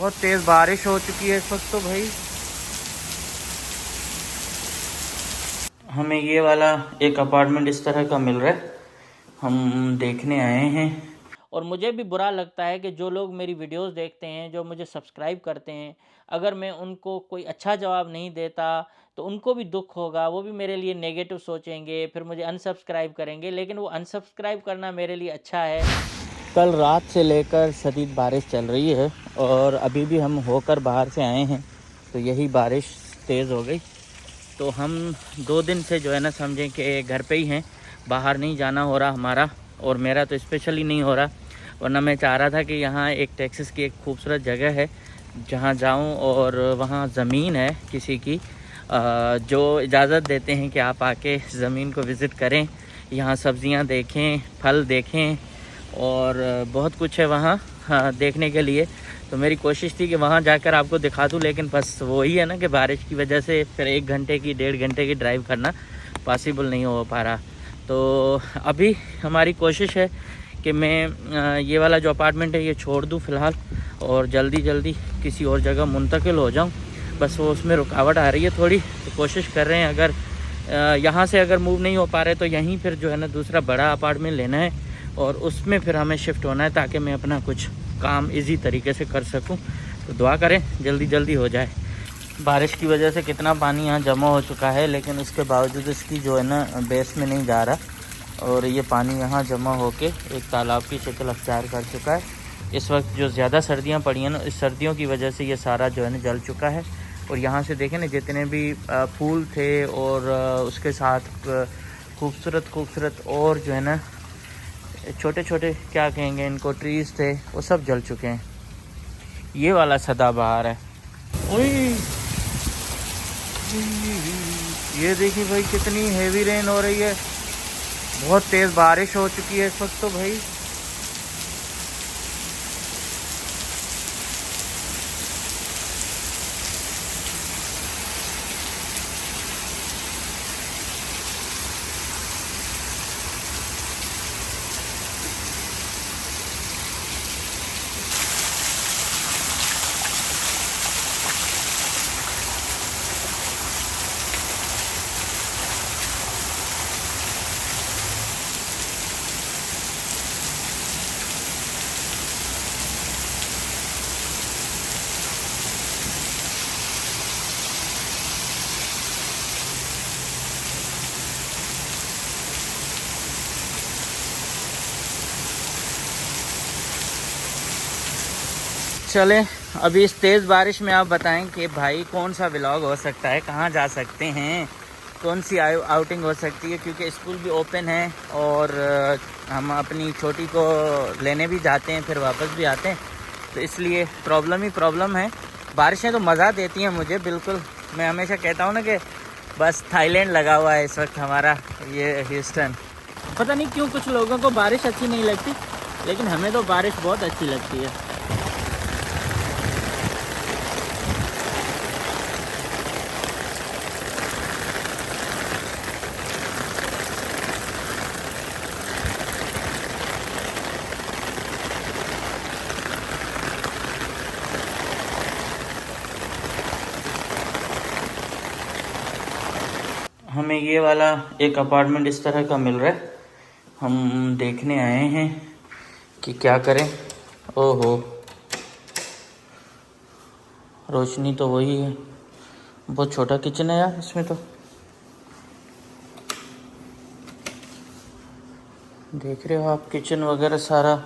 बहुत तेज़ बारिश हो चुकी है इस वक्त तो भाई। हमें ये वाला एक अपार्टमेंट इस तरह का मिल रहा है, हम देखने आए हैं। और मुझे भी बुरा लगता है कि जो लोग मेरी वीडियोस देखते हैं, जो मुझे सब्सक्राइब करते हैं, अगर मैं उनको कोई अच्छा जवाब नहीं देता तो उनको भी दुख होगा, वो भी मेरे लिए नेगेटिव सोचेंगे, फिर मुझे अनसब्सक्राइब करेंगे। लेकिन वो अनसब्सक्राइब करना मेरे लिए अच्छा है। कल रात से लेकर शदीद बारिश चल रही है और अभी भी हम होकर बाहर से आए हैं तो यही बारिश तेज़ हो गई। तो हम 2 दिन से जो है ना, समझें कि घर पे ही हैं, बाहर नहीं जाना हो रहा हमारा। और मेरा तो स्पेशली नहीं हो रहा, वरना मैं चाह रहा था कि यहाँ एक टेक्सास की एक खूबसूरत जगह है जहाँ जाऊँ और वहाँ ज़मीन है किसी की, जो इजाज़त देते हैं कि आप आके ज़मीन को विज़िट करें, यहाँ सब्ज़ियाँ देखें, फल देखें और बहुत कुछ है वहाँ देखने के लिए। तो मेरी कोशिश थी कि वहाँ जाकर आपको दिखा दूँ, लेकिन बस वही है ना कि बारिश की वजह से फिर 1 घंटे की 1.5 घंटे की ड्राइव करना पॉसिबल नहीं हो पा रहा। तो अभी हमारी कोशिश है कि मैं ये वाला जो अपार्टमेंट है ये छोड़ दूँ फ़िलहाल और जल्दी किसी और जगह मुंतकिल हो जाऊँ। बस वो उसमें रुकावट आ रही है थोड़ी, तो कोशिश कर रहे हैं अगर यहाँ से अगर मूव नहीं हो पा रहे तो यहीं फिर जो है ना दूसरा बड़ा अपार्टमेंट लेना है और उसमें फिर हमें शिफ्ट होना है ताकि मैं अपना कुछ काम इजी तरीके से कर सकूं। तो दुआ करें जल्दी हो जाए। बारिश की वजह से कितना पानी यहाँ जमा हो चुका है, लेकिन उसके बावजूद इसकी जो है ना बेस में नहीं जा रहा और ये पानी यहाँ जमा होके एक तालाब की शक्ल अख्तियार कर चुका है। इस वक्त जो ज़्यादा सर्दियाँ पड़ी हैं ना, इस सर्दियों की वजह से ये सारा जो है ना जल चुका है। और यहाँ से देखें ना, जितने भी फूल थे और उसके साथ खूबसूरत और जो है ना छोटे क्या कहेंगे इनको, ट्रीज़ थे, वो सब जल चुके हैं। ये वाला सदाबहार है। ओए ये देखिए भाई, कितनी हेवी रेन हो रही है, बहुत तेज़ बारिश हो चुकी है इस वक्त तो भाई। चलें, अभी इस तेज़ बारिश में आप बताएं कि भाई कौन सा व्लॉग हो सकता है, कहाँ जा सकते हैं, कौन सी आउटिंग हो सकती है, क्योंकि स्कूल भी ओपन है और हम अपनी छोटी को लेने भी जाते हैं फिर वापस भी आते हैं, तो इसलिए प्रॉब्लम है। बारिशें तो मज़ा देती हैं मुझे बिल्कुल। मैं हमेशा कहता हूँ ना कि बस थाईलैंड लगा हुआ है इस वक्त हमारा ये ह्यूस्टन। पता नहीं क्यों कुछ लोगों को बारिश अच्छी नहीं लगती, लेकिन हमें तो बारिश बहुत अच्छी लगती है। हमें ये वाला एक अपार्टमेंट इस तरह का मिल रहा है, हम देखने आए हैं कि क्या करें। ओहो, रोशनी तो वही है, बहुत छोटा किचन है यार इसमें तो। देख रहे हो आप किचन वगैरह सारा।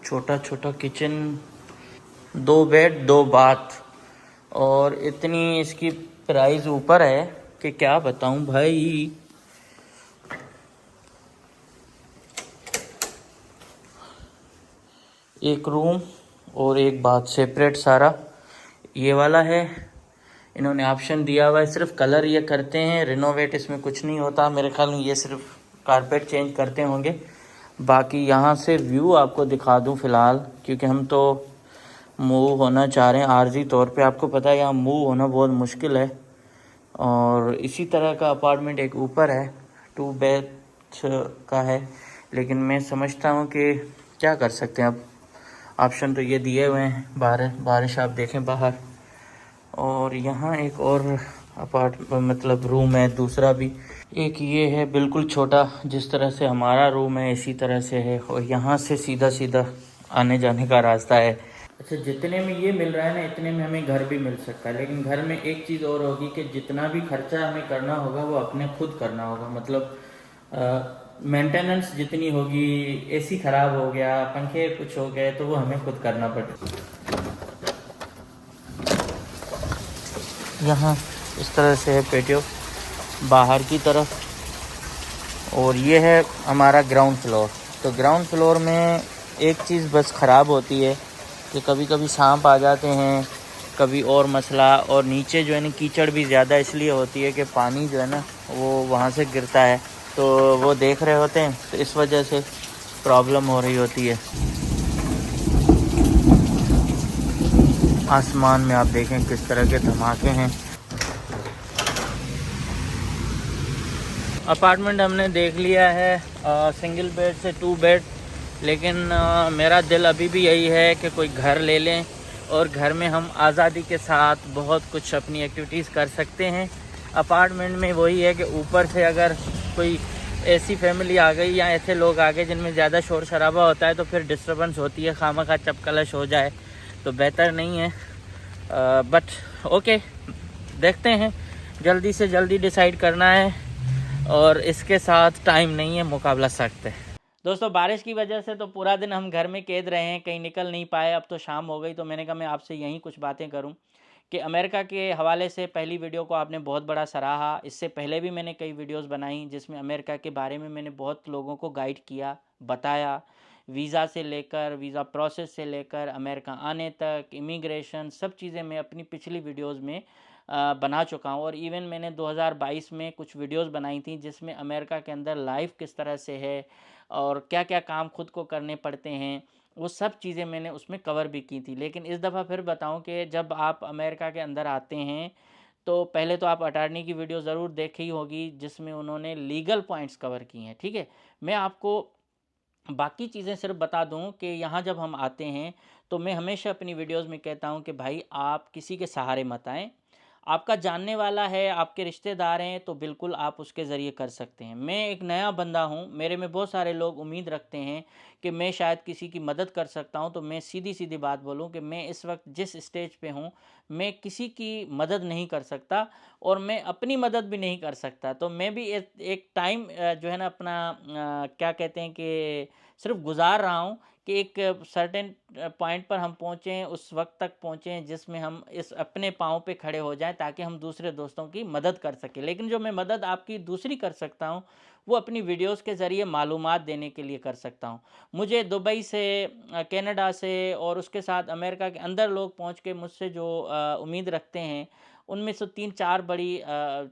छोटा किचन, 2 बेड 2 बाथ और इतनी इसकी प्राइस ऊपर है कि क्या बताऊं भाई। एक रूम और एक बाथ सेपरेट सारा ये वाला है। इन्होंने ऑप्शन दिया हुआ है, सिर्फ कलर ये करते हैं, रिनोवेट इसमें कुछ नहीं होता मेरे ख्याल में। ये सिर्फ कारपेट चेंज करते होंगे। बाकी यहाँ से व्यू आपको दिखा दूँ फ़िलहाल, क्योंकि हम तो मूव होना चाह रहे हैं आर्जी तौर पे। आपको पता है यहाँ मूव होना बहुत मुश्किल है। और इसी तरह का अपार्टमेंट एक ऊपर है, 2 बेड का है, लेकिन मैं समझता हूँ कि क्या कर सकते हैं अब। ऑप्शन तो ये दिए हुए हैं, बारिश आप देखें बाहर। और यहाँ एक और मतलब रूम है दूसरा भी। एक ये है बिल्कुल छोटा, जिस तरह से हमारा रूम है इसी तरह से है, और यहाँ से सीधा सीधा आने जाने का रास्ता है। अच्छा, जितने में ये मिल रहा है ना, इतने में हमें घर भी मिल सकता है। लेकिन घर में एक चीज़ और होगी कि जितना भी खर्चा हमें करना होगा वो अपने खुद करना होगा। मतलब मेंटेनेंस जितनी होगी, एसी ख़राब हो गया, पंखे कुछ हो गए, तो वो हमें खुद करना पड़ेगा। यहाँ इस तरह से है पेटियो बाहर की तरफ, और ये है हमारा ग्राउंड फ्लोर। तो ग्राउंड फ्लोर में एक चीज़ बस ख़राब होती है कि कभी कभी सांप आ जाते हैं, कभी और मसला। और नीचे जो है ना कीचड़ भी ज़्यादा इसलिए होती है कि पानी जो है ना वो वहाँ से गिरता है, तो वो देख रहे होते हैं, तो इस वजह से प्रॉब्लम हो रही होती है। आसमान में आप देखें किस तरह के धमाके हैं। अपार्टमेंट हमने देख लिया है, सिंगल बेड से 2 बेड। लेकिन मेरा दिल अभी भी यही है कि कोई घर ले लें, और घर में हम आज़ादी के साथ बहुत कुछ अपनी एक्टिविटीज़ कर सकते हैं। अपार्टमेंट में वही है कि ऊपर से अगर कोई ऐसी फैमिली आ गई या ऐसे लोग आ गए जिनमें ज़्यादा शोर शराबा होता है, तो फिर डिस्टर्बेंस होती है, खामखा चपकलश हो जाए तो बेहतर नहीं है। बट ओके, देखते हैं, जल्दी से जल्दी डिसाइड करना है, और इसके साथ टाइम नहीं है, मुकाबला सख्त है। दोस्तों, बारिश की वजह से तो पूरा दिन हम घर में कैद रहे हैं, कहीं निकल नहीं पाए। अब तो शाम हो गई, तो मैंने कहा मैं आपसे यहीं कुछ बातें करूं कि अमेरिका के हवाले से पहली वीडियो को आपने बहुत बड़ा सराहा। इससे पहले भी मैंने कई वीडियोस बनाई जिसमें अमेरिका के बारे में मैंने बहुत लोगों को गाइड किया, बताया। वीज़ा से लेकर, वीज़ा प्रोसेस से लेकर अमेरिका आने तक, इमिग्रेशन, सब चीज़ें मैं अपनी पिछली वीडियोज़ में बना चुका हूँ। और इवन मैंने 2022 में कुछ वीडियोस बनाई थी जिसमें अमेरिका के अंदर लाइफ किस तरह से है और क्या क्या काम खुद को करने पड़ते हैं, वो सब चीज़ें मैंने उसमें कवर भी की थी। लेकिन इस दफ़ा फिर बताऊं कि जब आप अमेरिका के अंदर आते हैं तो पहले तो आप अटॉर्नी की वीडियो ज़रूर देखी होगी जिसमें उन्होंने लीगल पॉइंट्स कवर किए हैं। ठीक है, मैं आपको बाकी चीज़ें सिर्फ बता दूं कि यहाँ जब हम आते हैं तो मैं हमेशा अपनी वीडियोस में कहता हूँ कि भाई आप किसी के सहारे मत आएँ। आपका जानने वाला है, आपके रिश्तेदार हैं, तो बिल्कुल आप उसके ज़रिए कर सकते हैं। मैं एक नया बंदा हूँ, मेरे में बहुत सारे लोग उम्मीद रखते हैं कि मैं शायद किसी की मदद कर सकता हूँ। तो मैं सीधी सीधी बात बोलूँ कि मैं इस वक्त जिस स्टेज पे हूँ, मैं किसी की मदद नहीं कर सकता, और मैं अपनी मदद भी नहीं कर सकता। तो मैं भी एक टाइम जो है ना अपना क्या कहते हैं कि सिर्फ गुजार रहा हूँ कि एक सर्टेन पॉइंट पर हम पहुँचें, उस वक्त तक पहुँचें जिसमें हम इस अपने पाँव पे खड़े हो जाएं, ताकि हम दूसरे दोस्तों की मदद कर सकें। लेकिन जो मैं मदद आपकी दूसरी कर सकता हूँ वो अपनी वीडियोस के ज़रिए मालूमात देने के लिए कर सकता हूँ। मुझे दुबई से, कनाडा से, और उसके साथ अमेरिका के अंदर लोग पहुँच के मुझसे जो उम्मीद रखते हैं, उनमें से 3-4 बड़ी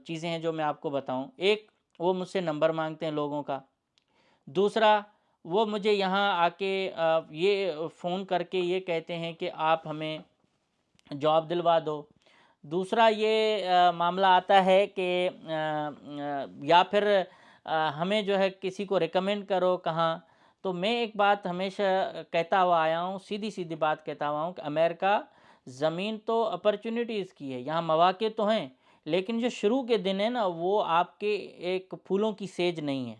चीज़ें हैं जो मैं आपको बताऊँ। एक, वो मुझसे नंबर मांगते हैं लोगों का। दूसरा, वो मुझे यहाँ आके ये फ़ोन करके ये कहते हैं कि आप हमें जॉब दिलवा दो। दूसरा ये मामला आता है कि या फिर हमें जो है किसी को रिकमेंड करो कहाँ। तो मैं एक बात हमेशा कहता हुआ आया हूँ, सीधी सीधी बात कहता हुआ हूँ कि अमेरिका ज़मीन तो अपॉर्चुनिटीज़ की है, यहाँ मौके तो हैं, लेकिन जो शुरू के दिन है ना, वो आपके एक फूलों की सेज नहीं है।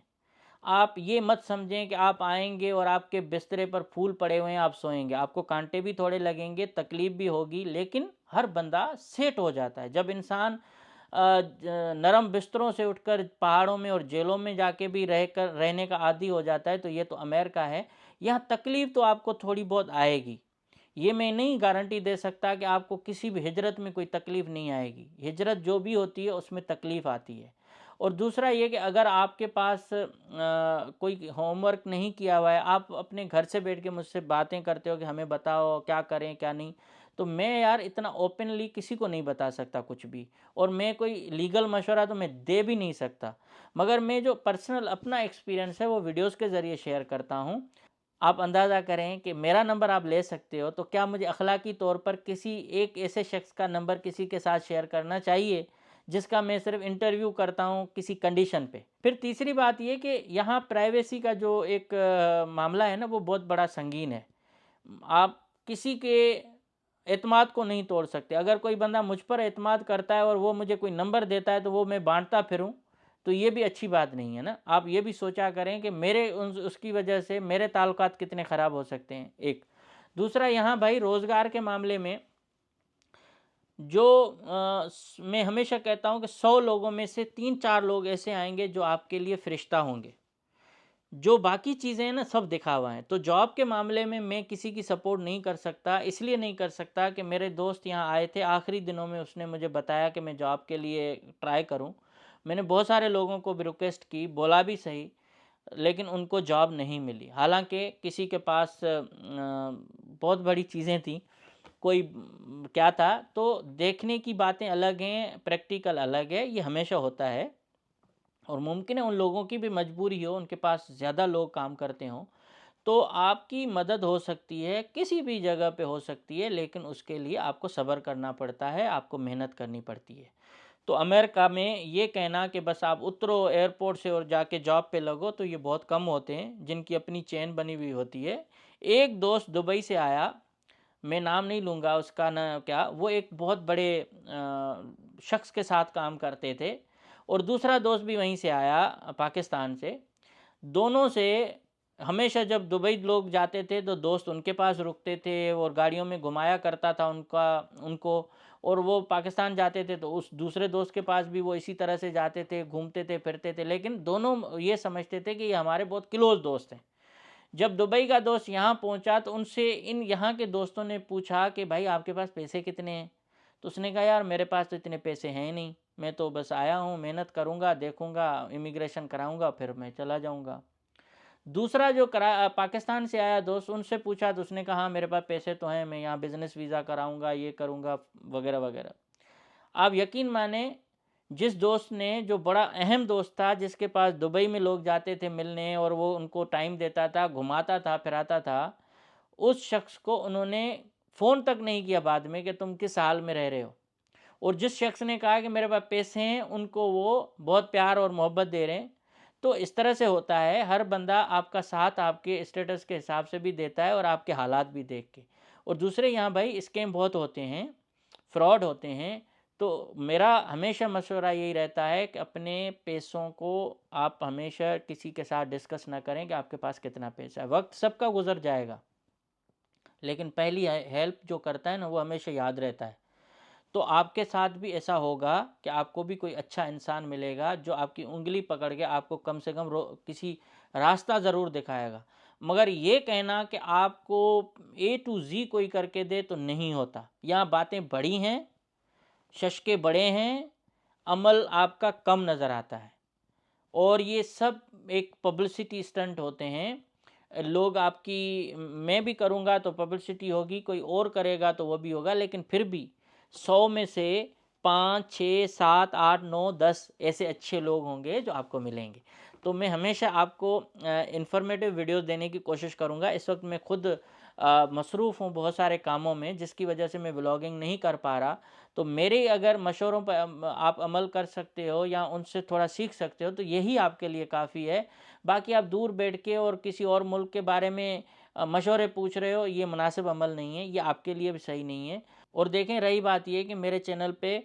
आप ये मत समझें कि आप आएंगे और आपके बिस्तरे पर फूल पड़े हुए हैं, आप सोएंगे। आपको कांटे भी थोड़े लगेंगे, तकलीफ भी होगी, लेकिन हर बंदा सेट हो जाता है। जब इंसान नरम बिस्तरों से उठकर पहाड़ों में और जेलों में जाके भी रहने का आदी हो जाता है, तो ये तो अमेरिका है। यहाँ तकलीफ तो आपको थोड़ी बहुत आएगी, ये मैं नहीं गारंटी दे सकता कि आपको किसी भी हिजरत में कोई तकलीफ़ नहीं आएगी। हिजरत जो भी होती है उसमें तकलीफ़ आती है। और दूसरा ये कि अगर आपके पास कोई होमवर्क नहीं किया हुआ है, आप अपने घर से बैठ के मुझसे बातें करते हो कि हमें बताओ क्या करें क्या नहीं, तो मैं यार इतना ओपनली किसी को नहीं बता सकता कुछ भी। और मैं कोई लीगल मशवरा तो मैं दे भी नहीं सकता, मगर मैं जो पर्सनल अपना एक्सपीरियंस है वो वीडियोस के ज़रिए शेयर करता हूँ। आप अंदाज़ा करें कि मेरा नंबर आप ले सकते हो, तो क्या मुझे अखलाकी तौर पर किसी एक ऐसे शख्स का नंबर किसी के साथ शेयर करना चाहिए जिसका मैं सिर्फ इंटरव्यू करता हूँ किसी कंडीशन पे। फिर तीसरी बात ये कि यहाँ प्राइवेसी का जो एक मामला है ना, वो बहुत बड़ा संगीन है। आप किसी के एतमाद को नहीं तोड़ सकते। अगर कोई बंदा मुझ पर एतमाद करता है और वो मुझे कोई नंबर देता है तो वो मैं बांटता फिरूं, तो ये भी अच्छी बात नहीं है ना। आप ये भी सोचा करें कि मेरे उसकी वजह से मेरे ताल्लुकात कितने ख़राब हो सकते हैं। एक दूसरा, यहाँ भाई रोज़गार के मामले में जो मैं हमेशा कहता हूँ कि 100 लोगों में से 3-4 लोग ऐसे आएंगे जो आपके लिए फरिश्ता होंगे। जो बाकी चीज़ें हैं ना, सब दिखावा है। तो जॉब के मामले में मैं किसी की सपोर्ट नहीं कर सकता। इसलिए नहीं कर सकता कि मेरे दोस्त यहाँ आए थे आखिरी दिनों में, उसने मुझे बताया कि मैं जॉब के लिए ट्राई करूँ। मैंने बहुत सारे लोगों को भी रिक्वेस्ट की, बोला भी सही, लेकिन उनको जॉब नहीं मिली। हालांकि किसी के पास बहुत बड़ी चीज़ें थी, कोई क्या था। तो देखने की बातें अलग हैं, प्रैक्टिकल अलग है, ये हमेशा होता है। और मुमकिन है उन लोगों की भी मजबूरी हो, उनके पास ज़्यादा लोग काम करते हों, तो आपकी मदद हो सकती है, किसी भी जगह पे हो सकती है, लेकिन उसके लिए आपको सब्र करना पड़ता है, आपको मेहनत करनी पड़ती है। तो अमेरिका में ये कहना कि बस आप उतरो एयरपोर्ट से और जाके जॉब पे लगो, तो ये बहुत कम होते हैं जिनकी अपनी चेन बनी हुई होती है। एक दोस्त दुबई से आया, मैं नाम नहीं लूँगा उसका, ना क्या, वो एक बहुत बड़े शख्स के साथ काम करते थे, और दूसरा दोस्त भी वहीं से आया पाकिस्तान से। दोनों से हमेशा जब दुबई लोग जाते थे तो दोस्त उनके पास रुकते थे और गाड़ियों में घुमाया करता था उनको, और वो पाकिस्तान जाते थे तो उस दूसरे दोस्त के पास भी वो इसी तरह से जाते थे, घूमते थे, फिरते थे, लेकिन दोनों ये समझते थे कि ये हमारे बहुत क्लोज दोस्त हैं। जब दुबई का दोस्त यहाँ पहुँचा तो उनसे इन यहाँ के दोस्तों ने पूछा कि भाई आपके पास पैसे कितने हैं? तो उसने कहा यार मेरे पास तो इतने पैसे हैं नहीं, मैं तो बस आया हूँ, मेहनत करूँगा, देखूँगा, इमिग्रेशन कराऊँगा, फिर मैं चला जाऊँगा। दूसरा जो पाकिस्तान से आया दोस्त, उनसे पूछा तो उसने कहा हाँ मेरे पास पैसे तो हैं, मैं यहाँ बिज़नेस वीज़ा कराऊँगा, ये करूँगा, वगैरह वगैरह। आप यकीन माने, जिस दोस्त ने, जो बड़ा अहम दोस्त था, जिसके पास दुबई में लोग जाते थे मिलने और वो उनको टाइम देता था, घुमाता था, फिराता था, उस शख्स को उन्होंने फ़ोन तक नहीं किया बाद में कि तुम किस हाल में रह रहे हो। और जिस शख्स ने कहा कि मेरे पास पैसे हैं, उनको वो बहुत प्यार और मोहब्बत दे रहे हैं। तो इस तरह से होता है, हर बंदा आपका साथ आपके स्टेटस के हिसाब से भी देता है और आपके हालात भी देख के। और दूसरे यहाँ भाई स्कैम बहुत होते हैं, फ्रॉड होते हैं। तो मेरा हमेशा मशवरा यही रहता है कि अपने पैसों को आप हमेशा किसी के साथ डिस्कस ना करें कि आपके पास कितना पैसा है। वक्त सबका गुजर जाएगा, लेकिन पहली हेल्प जो करता है ना, वो हमेशा याद रहता है। तो आपके साथ भी ऐसा होगा कि आपको भी कोई अच्छा इंसान मिलेगा जो आपकी उंगली पकड़ के आपको कम से कम किसी रास्ता ज़रूर दिखाएगा। मगर ये कहना कि आपको A to Z कोई करके दे, तो नहीं होता। यहाँ बातें बड़ी हैं, शशके बड़े हैं, अमल आपका कम नज़र आता है, और ये सब एक पब्लिसिटी स्टंट होते हैं। लोग आपकी, मैं भी करूँगा तो पब्लिसिटी होगी, कोई और करेगा तो वो भी होगा, लेकिन फिर भी 100 में से 5, 6, 7, 8, 9, 10 ऐसे अच्छे लोग होंगे जो आपको मिलेंगे। तो मैं हमेशा आपको इन्फॉर्मेटिव वीडियोस देने की कोशिश करूँगा। इस वक्त मैं खुद मसरूफ़ हूँ बहुत सारे कामों में, जिसकी वजह से मैं व्लॉगिंग नहीं कर पा रहा। तो मेरे अगर मशवरों पर आप अमल कर सकते हो या उनसे थोड़ा सीख सकते हो, तो यही आपके लिए काफ़ी है। बाकी आप दूर बैठ के और किसी और मुल्क के बारे में मशवरे पूछ रहे हो, ये मुनासिब अमल नहीं है, ये आपके लिए भी सही नहीं है। और देखें, रही बात ये कि मेरे चैनल पे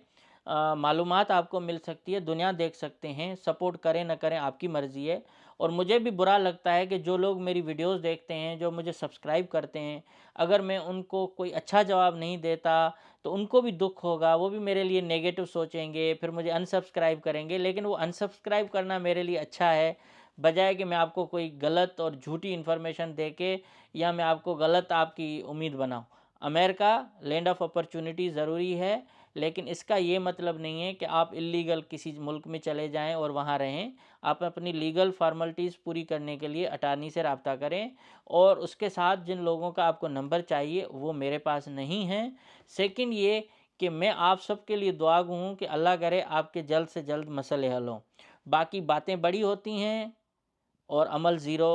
मालूमात आपको मिल सकती है, दुनिया देख सकते हैं, सपोर्ट करें ना करें आपकी मर्ज़ी है। और मुझे भी बुरा लगता है कि जो लोग मेरी वीडियोस देखते हैं, जो मुझे सब्सक्राइब करते हैं, अगर मैं उनको कोई अच्छा जवाब नहीं देता तो उनको भी दुख होगा, वो भी मेरे लिए नेगेटिव सोचेंगे, फिर मुझे अनसब्सक्राइब करेंगे। लेकिन वो अनसब्सक्राइब करना मेरे लिए अच्छा है, बजाय कि मैं आपको कोई गलत और झूठी इन्फॉर्मेशन दे के या मैं आपको गलत आपकी उम्मीद बनाऊं। अमेरिका लैंड ऑफ अपॉर्चुनिटी ज़रूरी है, लेकिन इसका ये मतलब नहीं है कि आप इल्लीगल किसी मुल्क में चले जाएं और वहाँ रहें। आप अपनी लीगल फार्मेलिटीज़ पूरी करने के लिए अटार्नी से रब्ता करें, और उसके साथ जिन लोगों का आपको नंबर चाहिए वो मेरे पास नहीं है। सेकंड ये कि मैं आप सबके लिए दुआ हूँ कि अल्लाह करे आपके जल्द से जल्द मसले हल हों। बाकी बातें बड़ी होती हैं और अमल ज़ीरो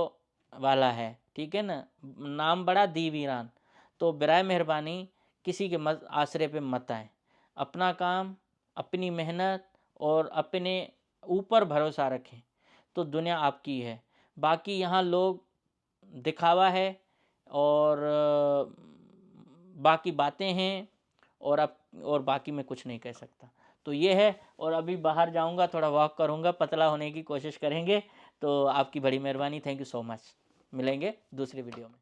वाला है, ठीक है ना। नाम बड़ा दी वीरान। तो बराए मेहरबानी किसी के आसरे पे मत आएँ। अपना काम, अपनी मेहनत और अपने ऊपर भरोसा रखें तो दुनिया आपकी है। बाकी यहाँ लोग दिखावा है और बाकी बातें हैं और बाकी मैं कुछ नहीं कह सकता। तो ये है। और अभी बाहर जाऊंगा, थोड़ा वॉक करूंगा, पतला होने की कोशिश करेंगे। तो आपकी बड़ी मेहरबानी, थैंक यू सो मच। मिलेंगे दूसरी वीडियो में।